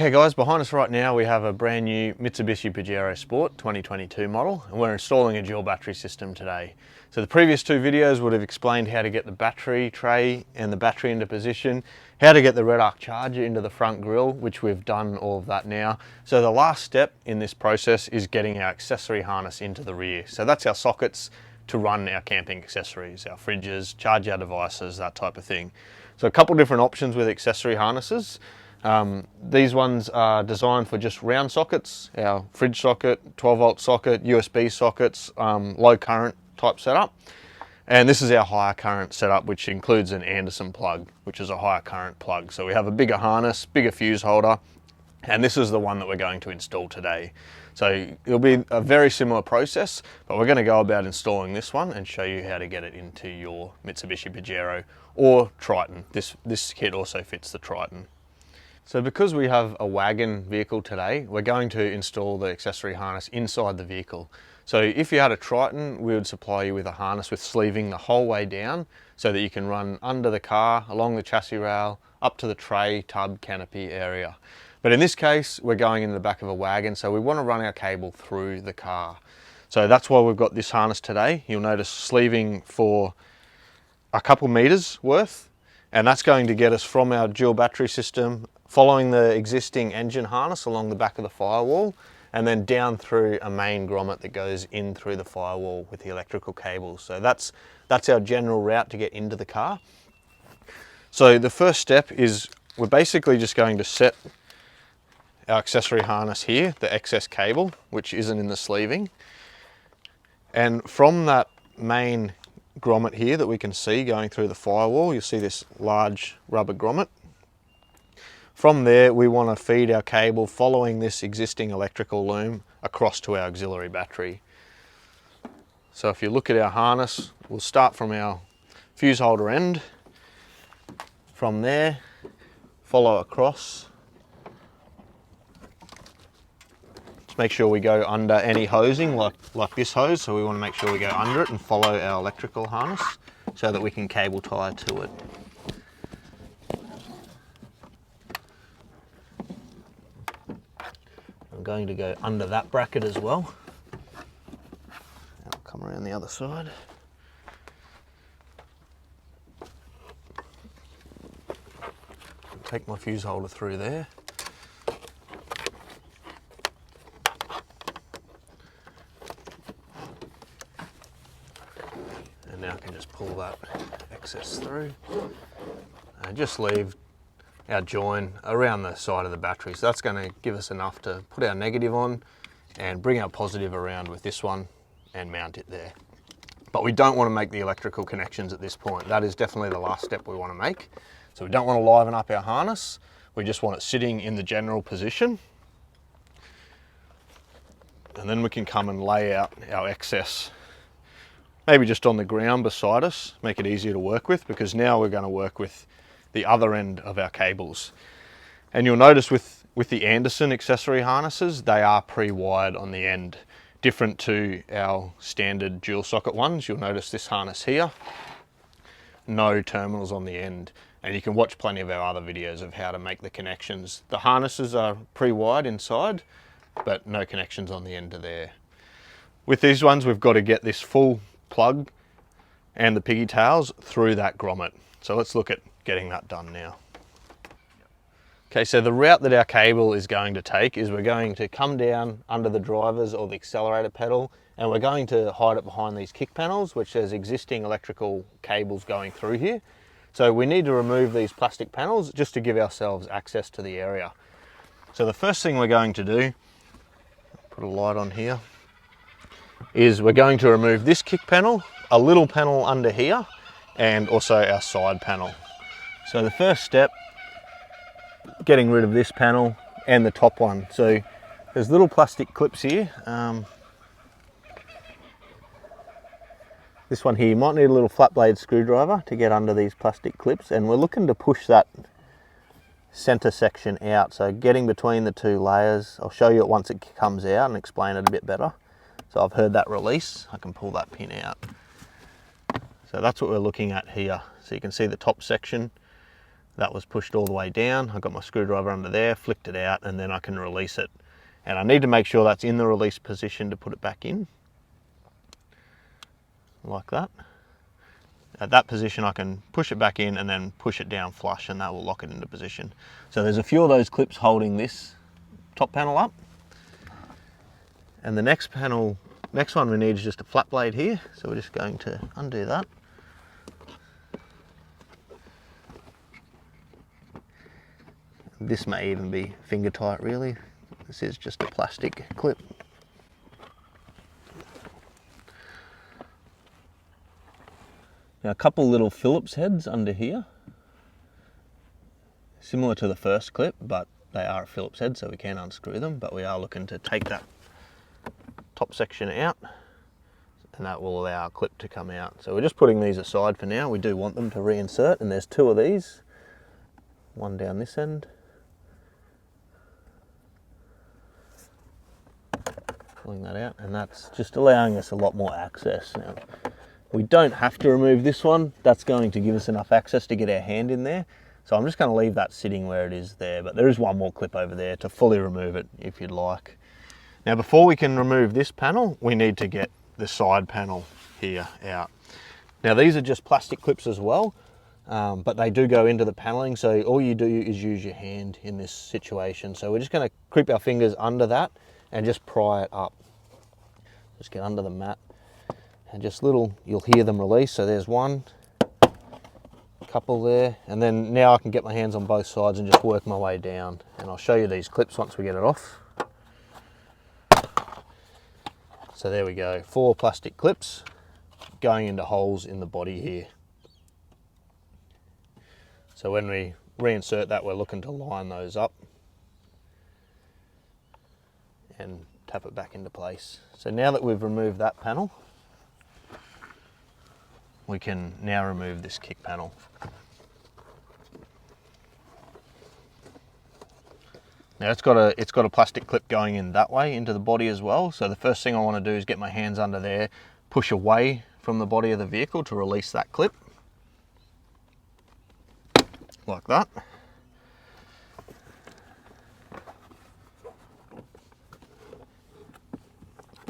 Okay guys, behind us right now we have a brand new Mitsubishi Pajero Sport 2022 model, and we're installing a dual battery system today. So the previous two videos would have explained how to get the battery tray and the battery into position, how to get the red arc charger into the front grille, which we've done all of that now. So the last step in this process is getting our accessory harness into the rear. So that's our sockets to run our camping accessories, our fridges, charge our devices, that type of thing. So a couple different options with accessory harnesses. These ones are designed for just round sockets, our fridge socket, 12 volt socket, USB sockets, low current type setup. And this is our higher current setup, which includes an Anderson plug, which is a higher current plug. So we have a bigger harness, bigger fuse holder, and this is the one that we're going to install today. So it'll be a very similar process, but we're going to go about installing this one and show you how to get it into your Mitsubishi Pajero or Triton. This kit also fits the Triton. So because we have a wagon vehicle today, we're going to install the accessory harness inside the vehicle. So if you had a Triton, we would supply you with a harness with sleeving the whole way down so that you can run under the car, along the chassis rail, up to the tray, tub, canopy area. But in this case, we're going in the back of a wagon, so we want to run our cable through the car. So that's why we've got this harness today. You'll notice sleeving for a couple meters worth, and that's going to get us from our dual battery system, following the existing engine harness along the back of the firewall, and then down through a main grommet that goes in through the firewall with the electrical cables. So that's our general route to get into the car. So the first step is we're basically just going to set our accessory harness here, the excess cable, which isn't in the sleeving. And from that main grommet here that we can see going through the firewall, you'll see this large rubber grommet. From there, we want to feed our cable following this existing electrical loom across to our auxiliary battery. So if you look at our harness, we'll start from our fuse holder end. From there, follow across. Just make sure we go under any hosing like this hose. So we want to make sure we go under it and follow our electrical harness so that we can cable tie to it. I'm going to go under that bracket as well. And I'll come around the other side. Take my fuse holder through there. And now I can just pull that excess through and just leave our join around the side of the battery. So that's going to give us enough to put our negative on and bring our positive around with this one and mount it there. But we don't want to make the electrical connections at this point. That is definitely the last step we want to make. So we don't want to liven up our harness. We just want it sitting in the general position. And then we can come and lay out our excess, maybe just on the ground beside us, make it easier to work with, because now we're going to work with the other end of our cables. And you'll notice with the Anderson accessory harnesses, they are pre-wired on the end, different to our standard dual socket ones. You'll notice this harness here, no terminals on the end. And you can watch plenty of our other videos of how to make the connections. The harnesses are pre-wired inside, but no connections on the end of there. With these ones, we've got to get this full plug and the piggy tails through that grommet. So let's look at getting that done now. Okay, so the route that our cable is going to take is we're going to come down under the drivers or the accelerator pedal, and we're going to hide it behind these kick panels, which has existing electrical cables going through here. So we need to remove these plastic panels just to give ourselves access to the area. So the first thing we're going to do, put a light on here, is we're going to remove this kick panel, a little panel under here, and also our side panel. So the first step, getting rid of this panel and the top one. So there's little plastic clips here. This one here, you might need a little flat blade screwdriver to get under these plastic clips, and we're looking to push that center section out. So getting between the two layers, I'll show you it once it comes out and explain it a bit better. So I've heard that release, I can pull that pin out. So that's what we're looking at here. So you can see the top section that was pushed all the way down. I got my screwdriver under there, flicked it out, and then I can release it. And I need to make sure that's in the release position to put it back in, like that. At that position I can push it back in and then push it down flush, and that will lock it into position. So there's a few of those clips holding this top panel up. And the next one we need is just a flat blade here. So we're just going to undo that. This may even be finger tight really. This is just a plastic clip. Now a couple little Phillips heads under here. Similar to the first clip, but they are a Phillips head, so we can unscrew them, but we are looking to take that top section out, and that will allow our clip to come out. So we're just putting these aside for now. We do want them to reinsert, and there's two of these. One down this end. Pulling that out, and that's just allowing us a lot more access. Now, we don't have to remove this one. That's going to give us enough access to get our hand in there. So I'm just going to leave that sitting where it is there, but there is one more clip over there to fully remove it if you'd like. Now before we can remove this panel, we need to get the side panel here out. Now these are just plastic clips as well, but they do go into the paneling, so all you do is use your hand in this situation. So we're just going to creep our fingers under that and just pry it up. Just get under the mat and just you'll hear them release. So there's one, couple there, and then now I can get my hands on both sides and just work my way down. And I'll show you these clips once we get it off. So there we go, 4 plastic clips going into holes in the body here. So when we reinsert that, we're looking to line those up and tap it back into place. So now that we've removed that panel, we can now remove this kick panel. Now it's got a plastic clip going in that way into the body as well. So the first thing I want to do is get my hands under there, push away from the body of the vehicle to release that clip, like that.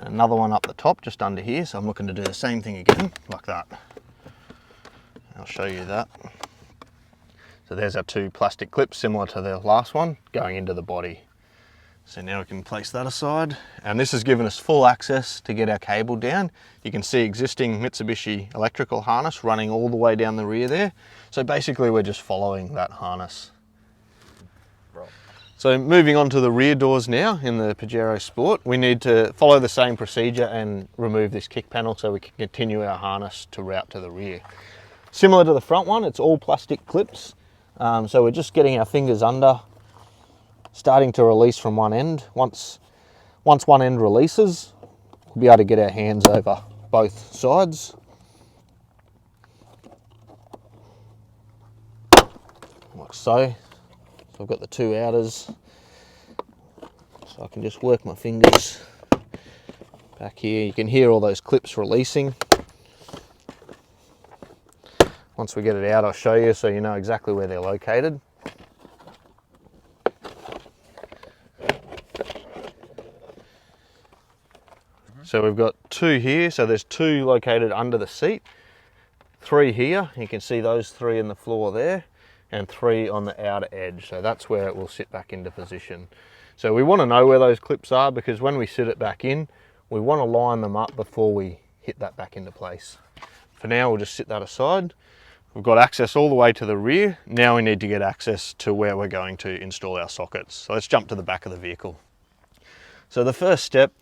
Another one up the top, just under here. So I'm looking to do the same thing again, like that. I'll show you that. So there's our 2 plastic clips, similar to the last one, going into the body. So now we can place that aside. And this has given us full access to get our cable down. You can see existing Mitsubishi electrical harness running all the way down the rear there. So basically we're just following that harness. So moving on to the rear doors now in the Pajero Sport, we need to follow the same procedure and remove this kick panel so we can continue our harness to route to the rear. Similar to the front one, it's all plastic clips. So we're just getting our fingers under, starting to release from one end. Once one end releases, we'll be able to get our hands over both sides. Like so. I've got the 2 outers, so I can just work my fingers back here. You can hear all those clips releasing. Once we get it out, I'll show you so you know exactly where they're located. So we've got 2 here, so there's 2 located under the seat, 3 here, you can see those 3 in the floor there, and 3 on the outer edge. So that's where it will sit back into position. So we want to know where those clips are, because when we sit it back in, we want to line them up before we hit that back into place. For now, we'll just sit that aside. We've got access all the way to the rear. Now we need to get access to where we're going to install our sockets. So let's jump to the back of the vehicle. So the first step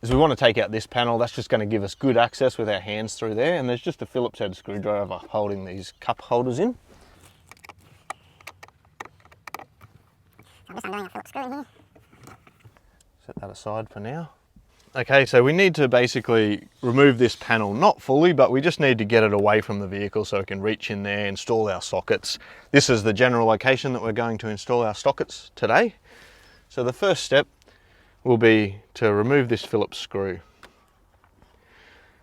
is we want to take out this panel. That's just going to give us good access with our hands through there. And there's just a Phillips head screwdriver holding these cup holders in. I'm just undoing a Phillips screw in here. Set that aside for now. Okay, so we need to basically remove this panel, not fully, but we just need to get it away from the vehicle so we can reach in there, install our sockets. This is the general location that we're going to install our sockets today. So the first step will be to remove this Phillips screw.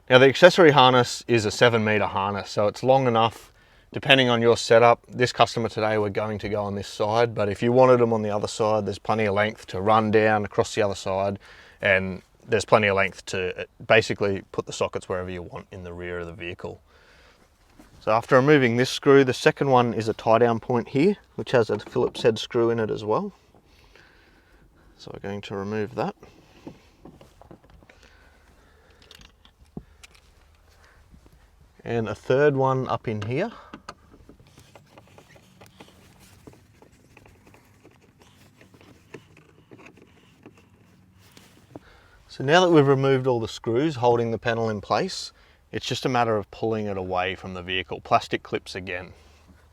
Now the accessory harness is a 7 meter harness, so it's long enough depending on your setup, this customer today we're going to go on this side, but if you wanted them on the other side, there's plenty of length to run down across the other side, and there's plenty of length to basically put the sockets wherever you want in the rear of the vehicle. So after removing this screw, the second one is a tie down point here, which has a Phillips head screw in it as well. So we're going to remove that. And a third one up in here. So now that we've removed all the screws holding the panel in place, it's just a matter of pulling it away from the vehicle. Plastic clips again.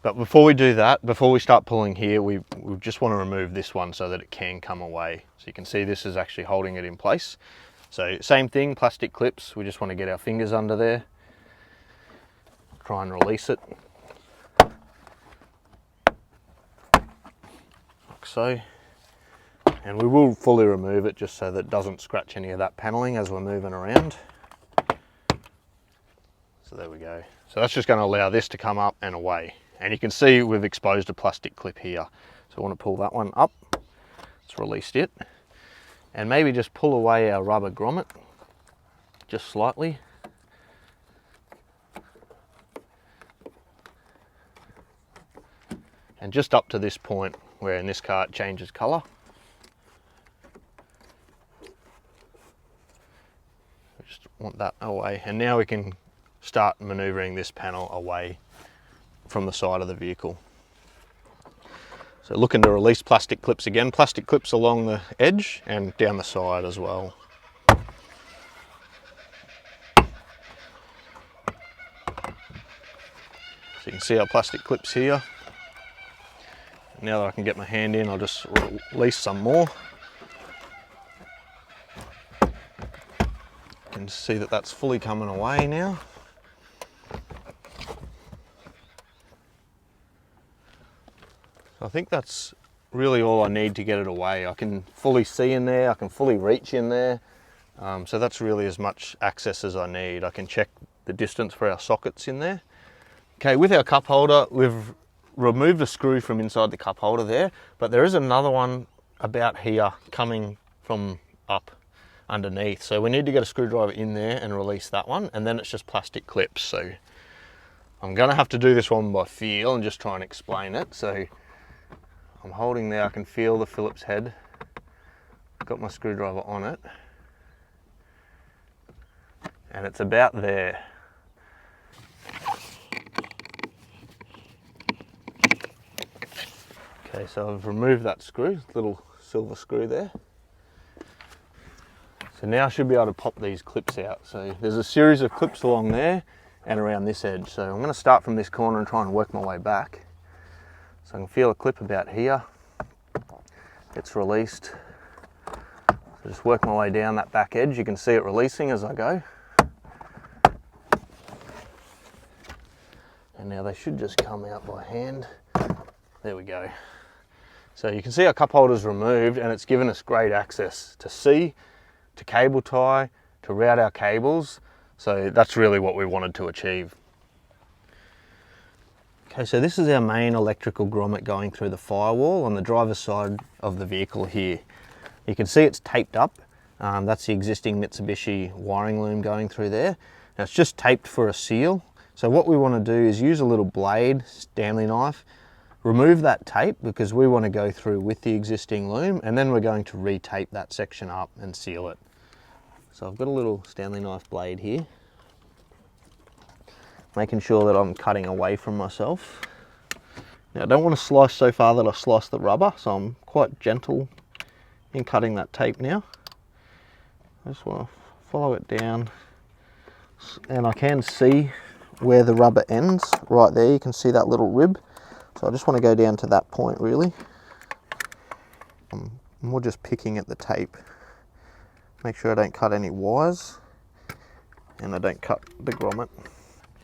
But before we do that, before we start pulling here, we just want to remove this one so that it can come away. So you can see this is actually holding it in place. So same thing, plastic clips. We just want to get our fingers under there. Try and release it. Like so. And we will fully remove it just so that it doesn't scratch any of that paneling as we're moving around. So there we go. So that's just going to allow this to come up and away. And you can see we've exposed a plastic clip here. So I want to pull that one up. It's released it. And maybe just pull away our rubber grommet, just slightly. And just up to this point where in this car it changes colour. Just want that away, and now we can start manoeuvring this panel away from the side of the vehicle. So looking to release plastic clips again, plastic clips along the edge and down the side as well. So you can see our plastic clips here. Now that I can get my hand in, I'll just release some more. You can see that that's fully coming away now. I think that's really all I need to get it away. I can fully see in there, I can fully reach in there. So that's really as much access as I need. I can check the distance for our sockets in there. Okay, with our cup holder, we've removed a screw from inside the cup holder there, but there is another one about here coming from up underneath. So we need to get a screwdriver in there and release that one, and then it's just plastic clips. So I'm gonna have to do this one by feel and just try and explain it. So I'm holding there, I can feel the Phillips head. Got my screwdriver on it. And it's about there. Okay, so I've removed that screw, little silver screw there. So now I should be able to pop these clips out. So there's a series of clips along there and around this edge. So I'm going to start from this corner and try and work my way back. So I can feel a clip about here. It's released. So just work my way down that back edge. You can see it releasing as I go. And now they should just come out by hand. There we go. So you can see our cup holder's removed, and it's given us great access to see, to cable tie, to route our cables. So that's really what we wanted to achieve. Okay, so this is our main electrical grommet going through the firewall on the driver's side of the vehicle here. You can see it's taped up. That's the existing Mitsubishi wiring loom going through there. Now it's just taped for a seal. So what we want to do is use a little blade, Stanley knife, remove that tape because we want to go through with the existing loom, and then we're going to retape that section up and seal it. So I've got a little Stanley knife blade here, making sure that I'm cutting away from myself. Now I don't want to slice so far that I slice the rubber, so I'm quite gentle in cutting that tape now. I just want to follow it down, and I can see where the rubber ends right there. You can see that little rib. So I just want to go down to that point really. I'm more just picking at the tape. Make sure I don't cut any wires and I don't cut the grommet.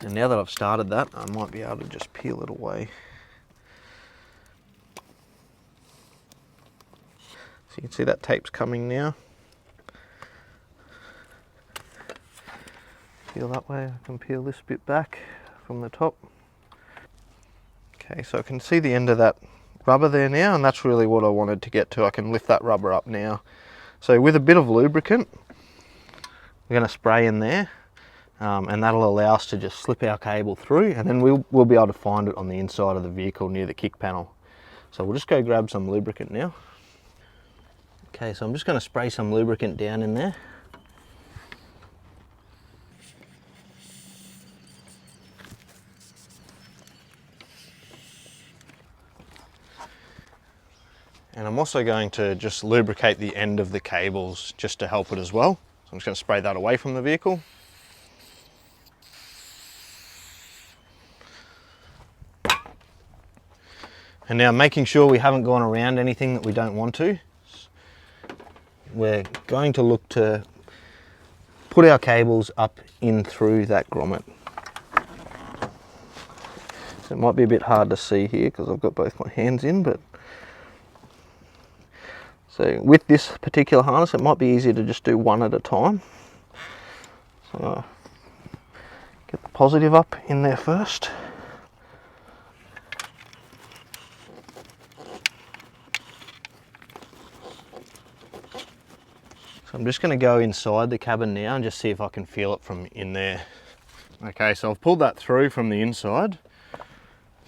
And now that I've started that, I might be able to just peel it away. So you can see that tape's coming now. Peel that way, I can peel this bit back from the top. Okay, so I can see the end of that rubber there now, and that's really what I wanted to get to. I can lift that rubber up now. So with a bit of lubricant, we're going to spray in there, and that'll allow us to just slip our cable through, and then we'll be able to find it on the inside of the vehicle near the kick panel. So we'll just go grab some lubricant now. Okay, so I'm just going to spray some lubricant down in there. And I'm also going to just lubricate the end of the cables just to help it as well. So I'm just going to spray that away from the vehicle. And now, making sure we haven't gone around anything that we don't want to, we're going to look to put our cables up in through that grommet. So it might be a bit hard to see here because I've got both my hands in, but so with this particular harness, it might be easier to just do one at a time. So get the positive up in there first. So I'm just going to go inside the cabin now and just see if I can feel it from in there. Okay, so I've pulled that through from the inside.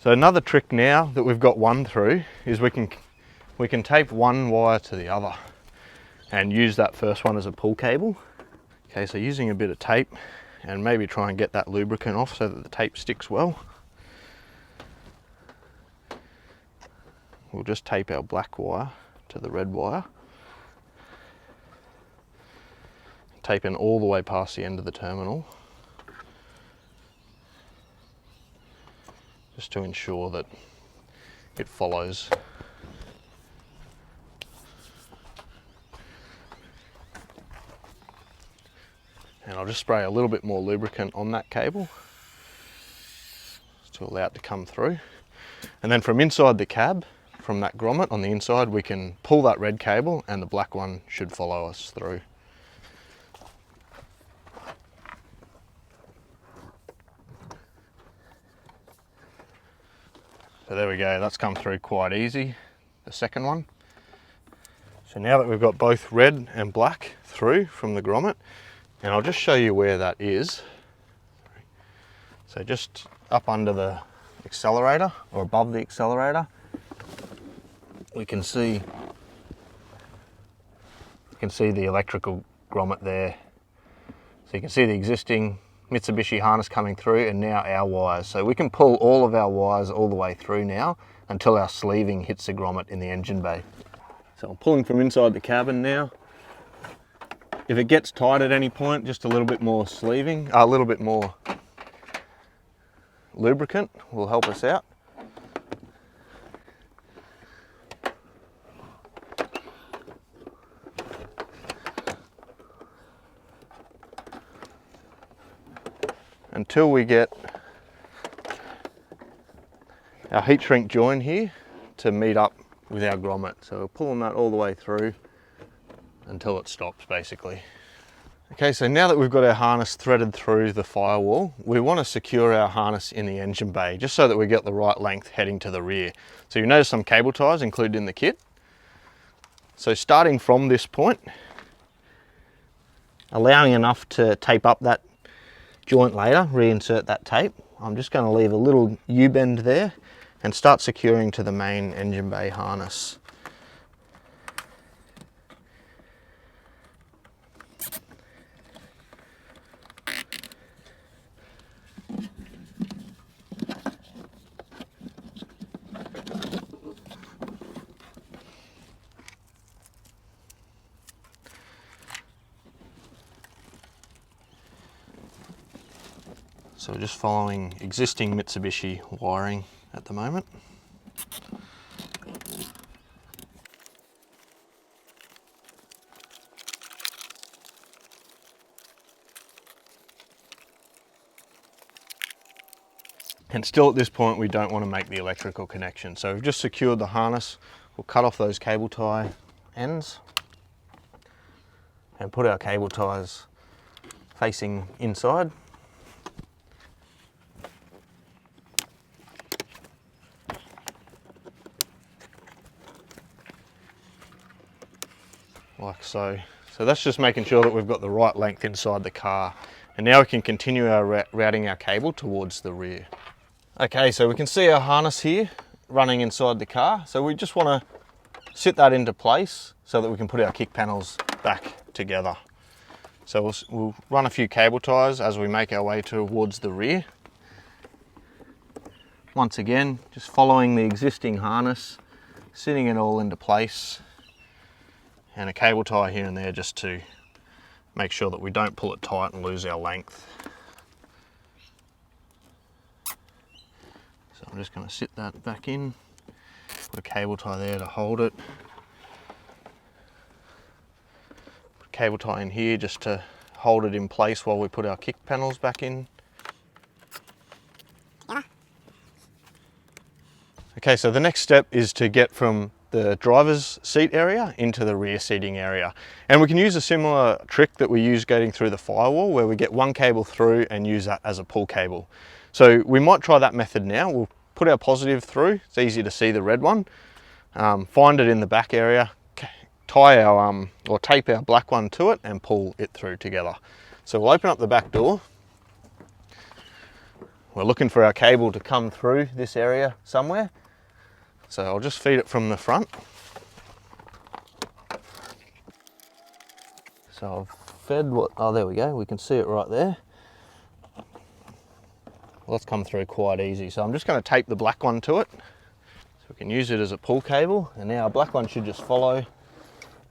So another trick now that we've got one through is we can tape one wire to the other and use that first one as a pull cable. Okay, so using a bit of tape and maybe try and get that lubricant off so that the tape sticks well. We'll just tape our black wire to the red wire. Taping all the way past the end of the terminal, just to ensure that it follows. And I'll just spray a little bit more lubricant on that cable to allow it to come through. And then from inside the cab, from that grommet on the inside, we can pull that red cable and the black one should follow us through. So there we go, that's come through quite easy, the second one. So now that we've got both red and black through from the grommet, and I'll just show you where that is. So just up under the accelerator or above the accelerator, we can see the electrical grommet there. So you can see the existing Mitsubishi harness coming through and now our wires. So we can pull all of our wires all the way through now until our sleeving hits the grommet in the engine bay. So I'm pulling from inside the cabin now. If it gets tight at any point, just a little bit more sleeving, a little bit more lubricant will help us out. Until we get our heat shrink join here to meet up with our grommet. So we're pulling that all the way through until it stops basically. Okay, so now that we've got our harness threaded through the firewall, we want to secure our harness in the engine bay just so that we get the right length heading to the rear. So you notice some cable ties included in the kit. So starting from this point, allowing enough to tape up that joint later, reinsert that tape. I'm just going to leave a little U-bend there and start securing to the main engine bay harness. So we're just following existing Mitsubishi wiring at the moment. And still at this point we don't want to make the electrical connection. So we've just secured the harness. We'll cut off those cable tie ends and put our cable ties facing inside. like so. So that's just making sure that we've got the right length inside the car. And now we can continue our routing our cable towards the rear. Okay, so we can see our harness here running inside the car. So we just want to sit that into place so that we can put our kick panels back together. So we'll run a few cable ties as we make our way towards the rear. Once again, just following the existing harness, sitting it all into place, and a cable tie here and there just to make sure that we don't pull it tight and lose our length. So I'm just going to sit that back in, put a cable tie there to hold it. Put a cable tie in here just to hold it in place while we put our kick panels back in. Okay, so the next step is to get from the driver's seat area into the rear seating area. And we can use a similar trick that we use getting through the firewall, where we get one cable through and use that as a pull cable. So we might try that method now. We'll put our positive through, it's easy to see the red one, find it in the back area, tie our, or tape our black one to it and pull it through together. So we'll open up the back door. We're looking for our cable to come through this area somewhere. So I'll just feed it from the front. So I've fed what, oh there we go, we can see it right there. Well, that's come through quite easy. So I'm just going to tape the black one to it. So we can use it as a pull cable, and now our black one should just follow.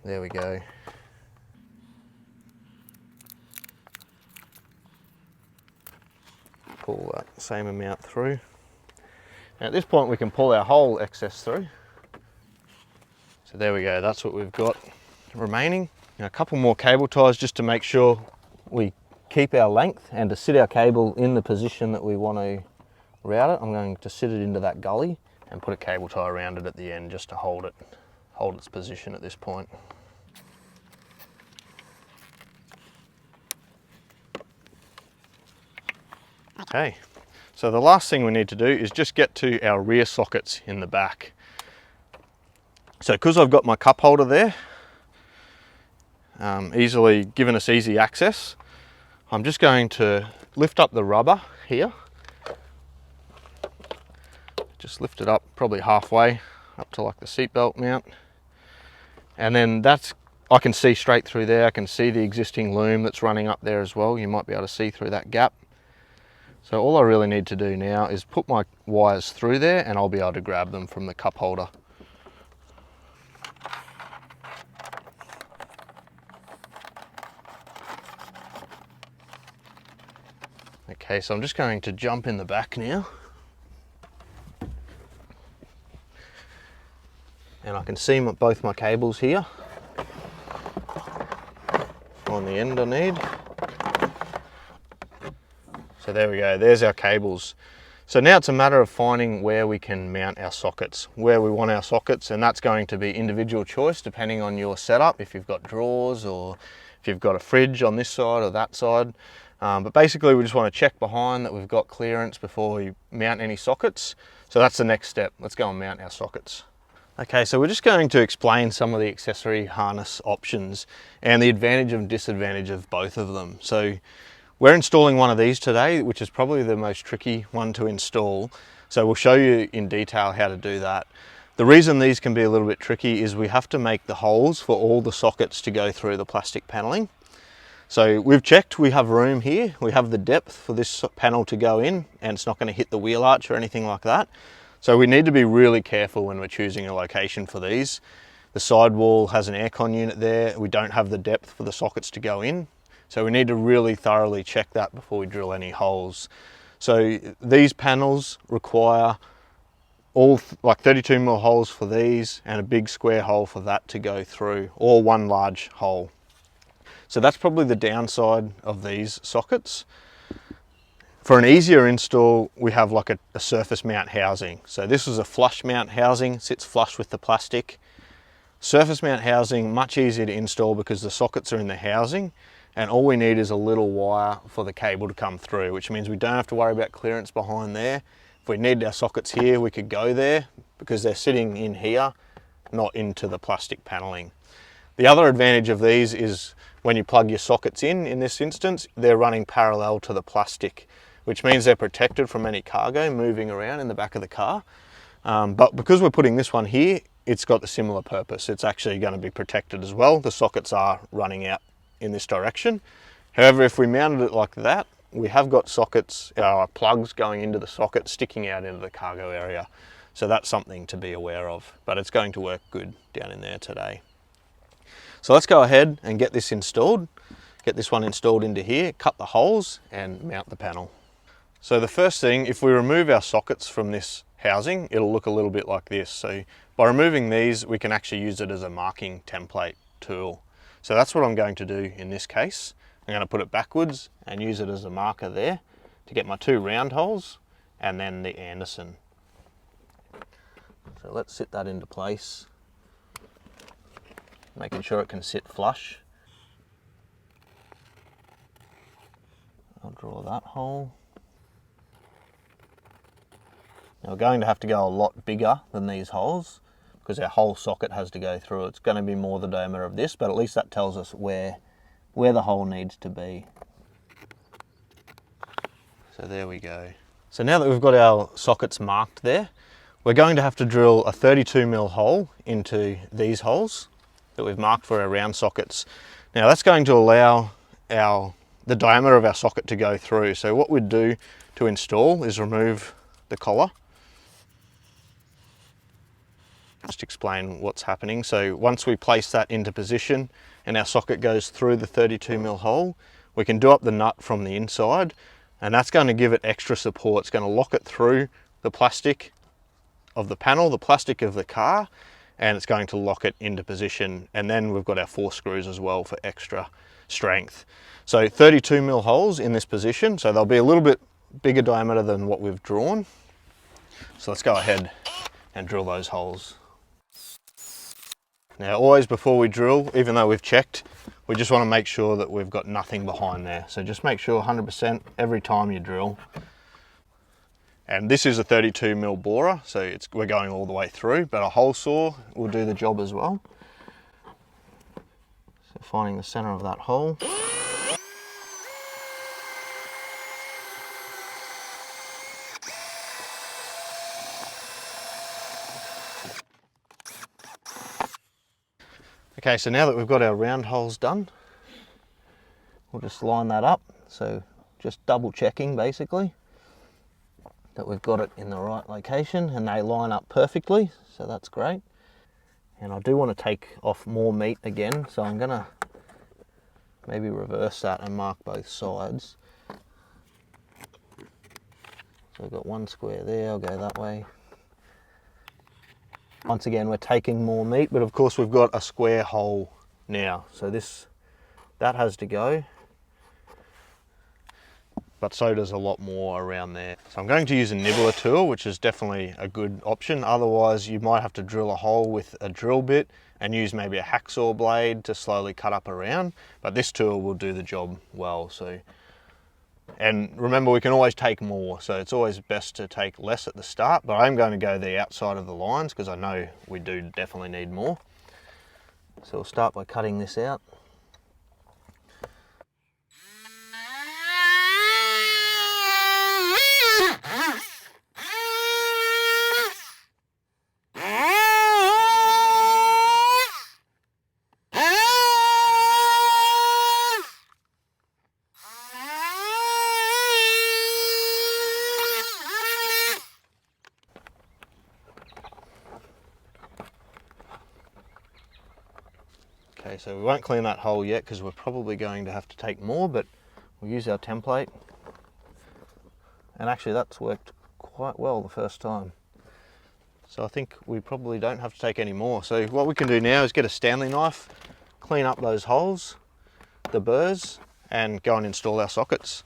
There we go. Pull that same amount through. Now at this point we can pull our whole excess through. So there we go, that's what we've got remaining. Now a couple more cable ties just to make sure we keep our length and to sit our cable in the position that we want to route it. I'm going to sit it into that gully and put a cable tie around it at the end just to hold its position at this point. Okay. So the last thing we need to do is just get to our rear sockets in the back. So because I've got my cup holder there, easily giving us easy access, I'm just going to lift up the rubber here. Just lift it up probably halfway up to like the seatbelt mount. And then I can see straight through there. I can see the existing loom that's running up there as well. You might be able to see through that gap. So all I really need to do now is put my wires through there and I'll be able to grab them from the cup holder. Okay, so I'm just going to jump in the back now. And I can see both my cables here on the end I need. So there we go, there's our cables. So now it's a matter of finding where we can mount our sockets, where we want our sockets, and that's going to be individual choice depending on your setup, if you've got drawers or if you've got a fridge on this side or that side. But basically we just want to check behind that we've got clearance before we mount any sockets. So that's the next step. Let's go and mount our sockets. Okay, so we're just going to explain some of the accessory harness options and the advantage and disadvantage of both of them. So we're installing one of these today, which is probably the most tricky one to install. So we'll show you in detail how to do that. The reason these can be a little bit tricky is we have to make the holes for all the sockets to go through the plastic paneling. So we've checked, we have room here, we have the depth for this panel to go in, and it's not going to hit the wheel arch or anything like that. So we need to be really careful when we're choosing a location for these. The sidewall has an aircon unit there, we don't have the depth for the sockets to go in. So we need to really thoroughly check that before we drill any holes. So these panels require all like 32mm holes for these and a big square hole for that to go through, or one large hole. So that's probably the downside of these sockets. For an easier install, we have like a surface mount housing. So this is a flush mount housing, sits flush with the plastic. Surface mount housing, much easier to install because the sockets are in the housing, and all we need is a little wire for the cable to come through, which means we don't have to worry about clearance behind there. If we need our sockets here, we could go there because they're sitting in here, not into the plastic paneling. The other advantage of these is when you plug your sockets in this instance, they're running parallel to the plastic, which means they're protected from any cargo moving around in the back of the car. But because we're putting this one here, it's got the similar purpose. It's actually going to be protected as well. The sockets are running out in this direction. However, if we mounted it like that, we have got sockets, plugs going into the socket, sticking out into the cargo area. So that's something to be aware of, but it's going to work good down in there today. So let's go ahead and get this installed. Get this one installed into here, cut the holes and mount the panel. So the first thing, if we remove our sockets from this housing, it'll look a little bit like this. So by removing these, we can actually use it as a marking template tool. So that's what I'm going to do in this case. I'm going to put it backwards and use it as a marker there to get my 2 round holes and then the Anderson. So let's sit that into place, making sure it can sit flush. I'll draw that hole. Now we're going to have to go a lot bigger than these holes because our whole socket has to go through. It's going to be more the diameter of this, but at least that tells us where the hole needs to be. So there we go. So now that we've got our sockets marked there, we're going to have to drill a 32mm hole into these holes that we've marked for our round sockets. Now that's going to allow the diameter of our socket to go through. So what we'd do to install is remove the collar. Just explain what's happening. So once we place that into position and our socket goes through the 32mm hole, we can do up the nut from the inside, and that's going to give it extra support. It's going to lock it through the plastic of the panel, the plastic of the car, and it's going to lock it into position. And then we've got our 4 screws as well for extra strength. So 32mm holes in this position, so they'll be a little bit bigger diameter than what we've drawn. So let's go ahead and drill those holes. Now always before we drill, even though we've checked, we just want to make sure that we've got nothing behind there. So just make sure 100% every time you drill. And this is a 32mm borer, so we're going all the way through, but a hole saw will do the job as well. So finding the center of that hole. Okay, so now that we've got our round holes done, we'll just line that up. So just double checking basically that we've got it in the right location and they line up perfectly, so that's great. And I do want to take off more meat again, so I'm gonna maybe reverse that and mark both sides. So I've got one square there, I'll go that way. Once again, we're taking more meat, but of course we've got a square hole now. So that has to go, but so does a lot more around there. So I'm going to use a nibbler tool, which is definitely a good option. Otherwise, you might have to drill a hole with a drill bit and use maybe a hacksaw blade to slowly cut up around, but this tool will do the job well. And remember, we can always take more, so it's always best to take less at the start, but I'm going to go the outside of the lines because I know we do definitely need more. So we'll start by cutting this out. Okay, so we won't clean that hole yet because we're probably going to have to take more, but we'll use our template. And actually that's worked quite well the first time. So I think we probably don't have to take any more. So what we can do now is get a Stanley knife, clean up those holes, the burrs, and go and install our sockets.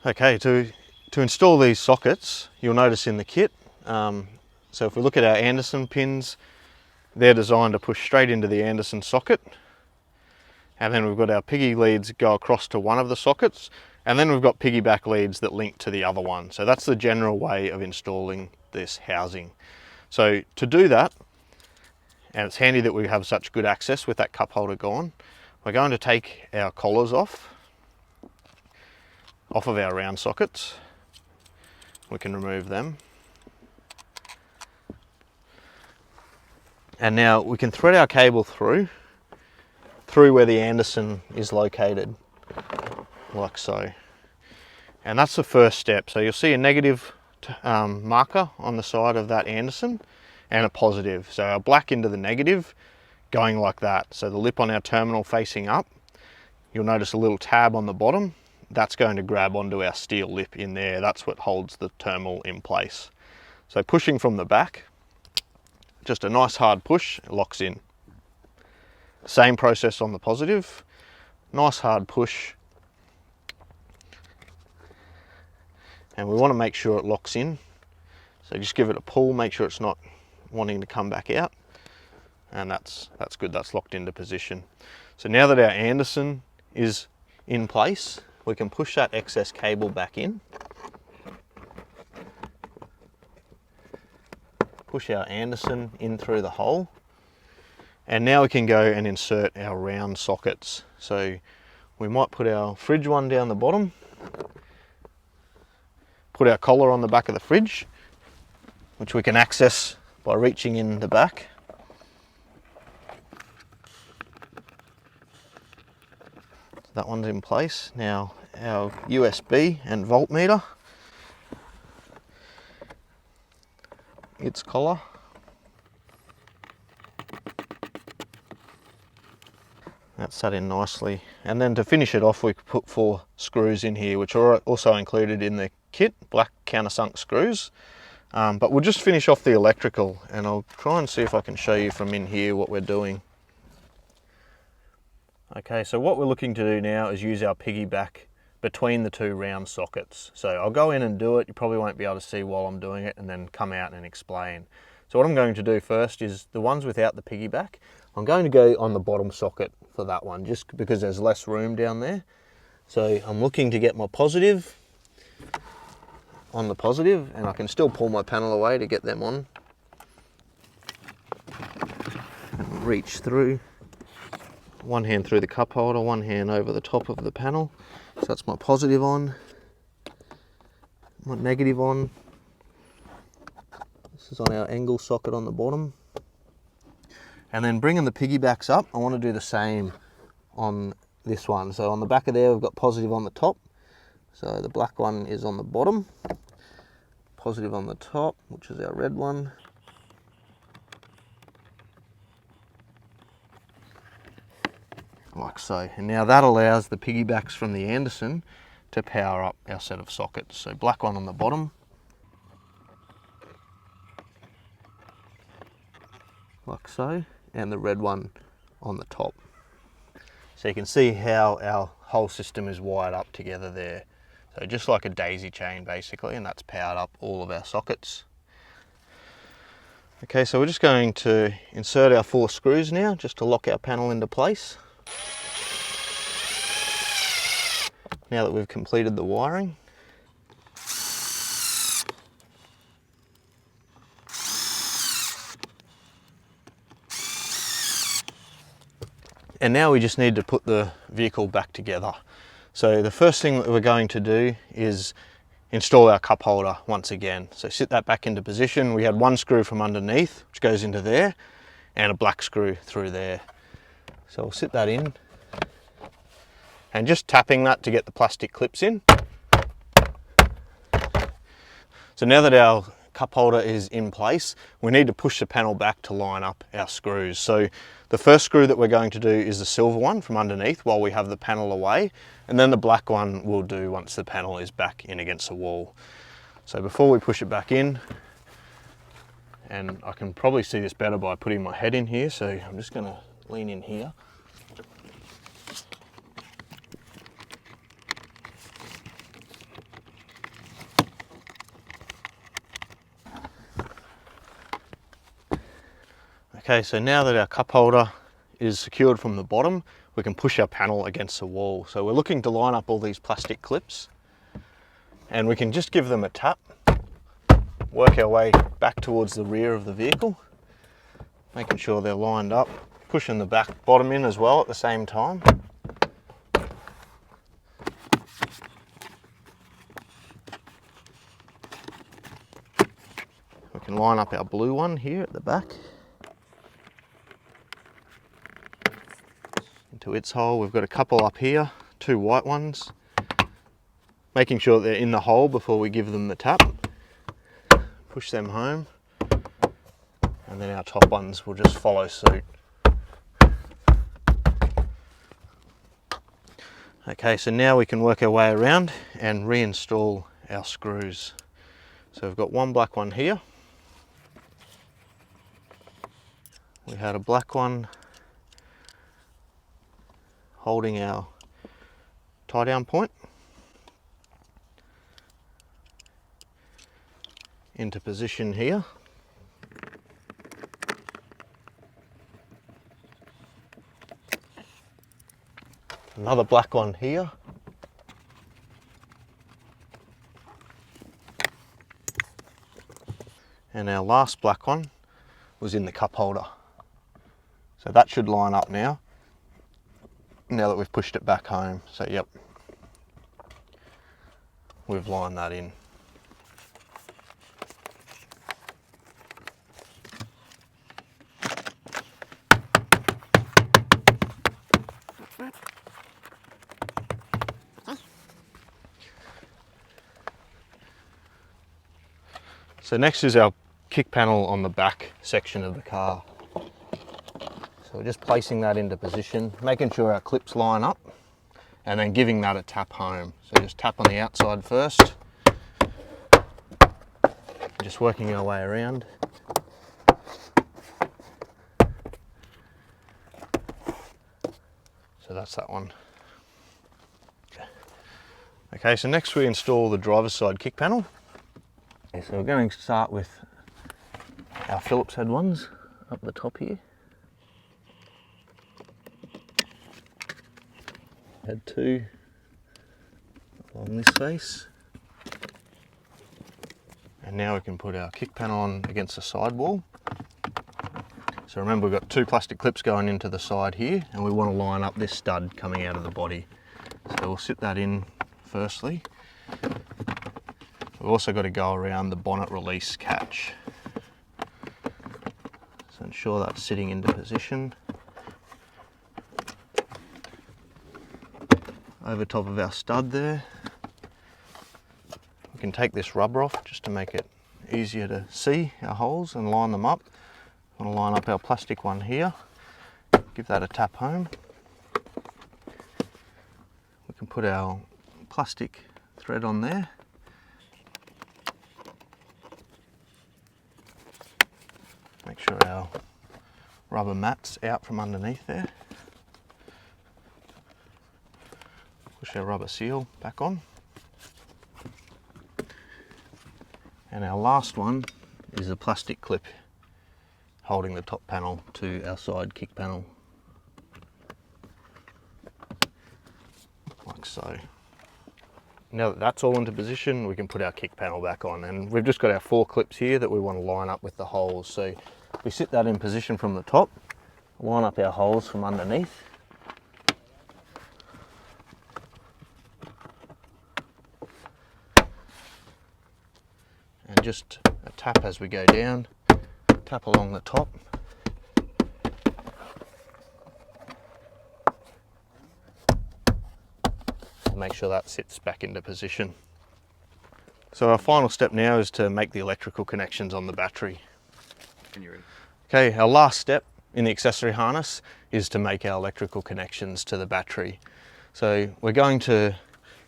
Okay, to install these sockets, you'll notice in the kit, so if we look at our Anderson pins, they're designed to push straight into the Anderson socket. And then we've got our piggy leads go across to one of the sockets, and then we've got piggyback leads that link to the other one. So that's the general way of installing this housing. So to do that, and it's handy that we have such good access with that cup holder gone. We're going to take our collars off of our round sockets. We can remove them. And now we can thread our cable through where the Anderson is located, like so. And that's the first step. So you'll see a negative marker on the side of that Anderson and a positive. So our black into the negative, going like that. So the lip on our terminal facing up, you'll notice a little tab on the bottom. That's going to grab onto our steel lip in there. That's what holds the terminal in place. So pushing from the back, just a nice hard push, it locks in. Same process on the positive, nice hard push. And we want to make sure it locks in. So just give it a pull, make sure it's not wanting to come back out. And that's good, that's locked into position. So now that our Anderson is in place, we can push that excess cable back in. Push our Anderson in through the hole. And now we can go and insert our round sockets. So we might put our fridge one down the bottom, put our collar on the back of the fridge, which we can access by reaching in the back. That one's in place. Now our USB and voltmeter, its collar. That's set in nicely. And then to finish it off, we put 4 screws in here, which are also included in the kit, black countersunk screws. But we'll just finish off the electrical, and I'll try and see if I can show you from in here what we're doing. Okay, so what we're looking to do now is use our piggyback between the 2 round sockets. So I'll go in and do it. You probably won't be able to see while I'm doing it, and then come out and explain. So what I'm going to do first is the ones without the piggyback, I'm going to go on the bottom socket for that one, just because there's less room down there. So I'm looking to get my positive on the positive, and I can still pull my panel away to get them on. And reach through. One hand through the cup holder, one hand over the top of the panel. So that's my positive on, my negative on. This is on our angle socket on the bottom. And then bringing the piggybacks up, I want to do the same on this one. So on the back of there, we've got positive on the top. So the black one is on the bottom. Positive on the top, which is our red one. Like so. And now that allows the piggybacks from the Anderson to power up our set of sockets. So black one on the bottom. Like so. And the red one on the top. So you can see how our whole system is wired up together there. So just like a daisy chain basically, and that's powered up all of our sockets. Okay, so we're just going to insert our 4 screws now, just to lock our panel into place. Now that we've completed the wiring. And now we just need to put the vehicle back together. So the first thing that we're going to do is install our cup holder once again. So sit that back into position. We had 1 screw from underneath, which goes into there, and a black screw through there. So we'll sit that in, and just tapping that to get the plastic clips in. So now that our cup holder is in place, we need to push the panel back to line up our screws. So the first screw that we're going to do is the silver one from underneath while we have the panel away, and then the black one will do once the panel is back in against the wall. So before we push it back in, and I can probably see this better by putting my head in here, so I'm just going to lean in here. Okay, so now that our cup holder is secured from the bottom, we can push our panel against the wall. So we're looking to line up all these plastic clips, and we can just give them a tap, work our way back towards the rear of the vehicle, making sure they're lined up, pushing the back bottom in as well at the same time. We can line up our blue one here at the back into its hole. We've got a couple up here, 2 white ones, making sure they're in the hole before we give them the tap. Push them home, and then our top ones will just follow suit. Okay, so now we can work our way around and reinstall our screws. So we've got one black one here. We had a black one holding our tie down point into position here. Another black one here. And our last black one was in the cup holder. So that should line up now that we've pushed it back home. So yep, we've lined that in. So next is our kick panel on the back section of the car. So we're just placing that into position, making sure our clips line up, and then giving that a tap home. So just tap on the outside first, just working our way around. So that's that one. Okay, so next we install the driver's side kick panel. So we're going to start with our Phillips head ones up the top here. Head 2 along this face. And now we can put our kick panel on against the sidewall. So remember, we've got 2 plastic clips going into the side here, and we want to line up this stud coming out of the body. So we'll sit that in firstly. We've also got to go around the bonnet release catch. So ensure that's sitting into position. Over top of our stud there. We can take this rubber off just to make it easier to see our holes and line them up. We want to line up our plastic one here. Give that a tap home. We can put our plastic thread on there. Make sure our rubber mat's out from underneath there. Push our rubber seal back on. And our last one is a plastic clip holding the top panel to our side kick panel. Like so. Now that that's all into position, we can put our kick panel back on, and we've just got our 4 clips here that we want to line up with the holes. So we sit that in position from the top, line up our holes from underneath. And just a tap as we go down, tap along the top. Make sure that sits back into position. So our final step now is to make the electrical connections on the battery. Okay, our last step in the accessory harness is to make our electrical connections to the battery. So we're going to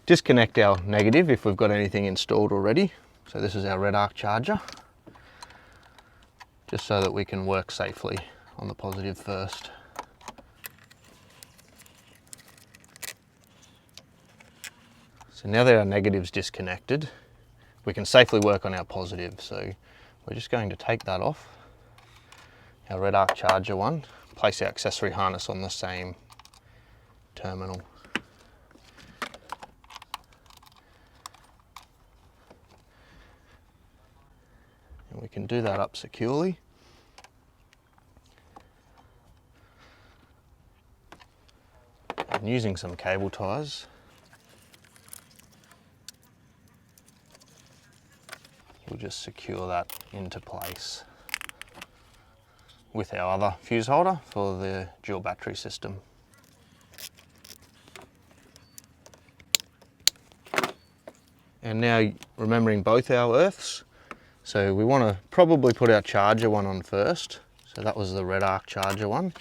disconnect our negative if we've got anything installed already. So this is our red arc charger, just so that we can work safely on the positive first. So now that our negative's disconnected, we can safely work on our positive. So we're just going to take that off, our red arc charger one, place our accessory harness on the same terminal. And we can do that up securely. And using some cable ties, we'll just secure that into place with our other fuse holder for the dual battery system. And now remembering both our earths, so we want to probably put our charger one on first. So that was the red arc charger one.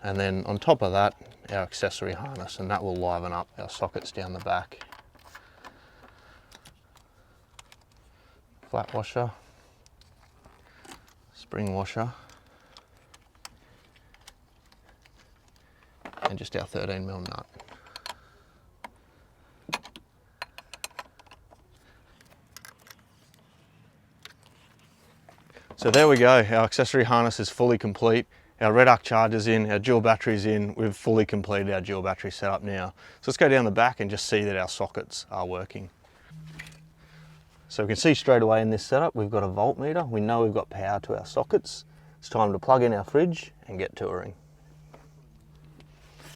And then on top of that, our accessory harness, and that will liven up our sockets down the back. Flat washer, spring washer, and just our 13mm nut. So there we go, our accessory harness is fully complete. Our red arc charger's in, our dual battery's in, we've fully completed our dual battery setup now. So let's go down the back and just see that our sockets are working. So we can see straight away in this setup, we've got a voltmeter. We know we've got power to our sockets. It's time to plug in our fridge and get touring.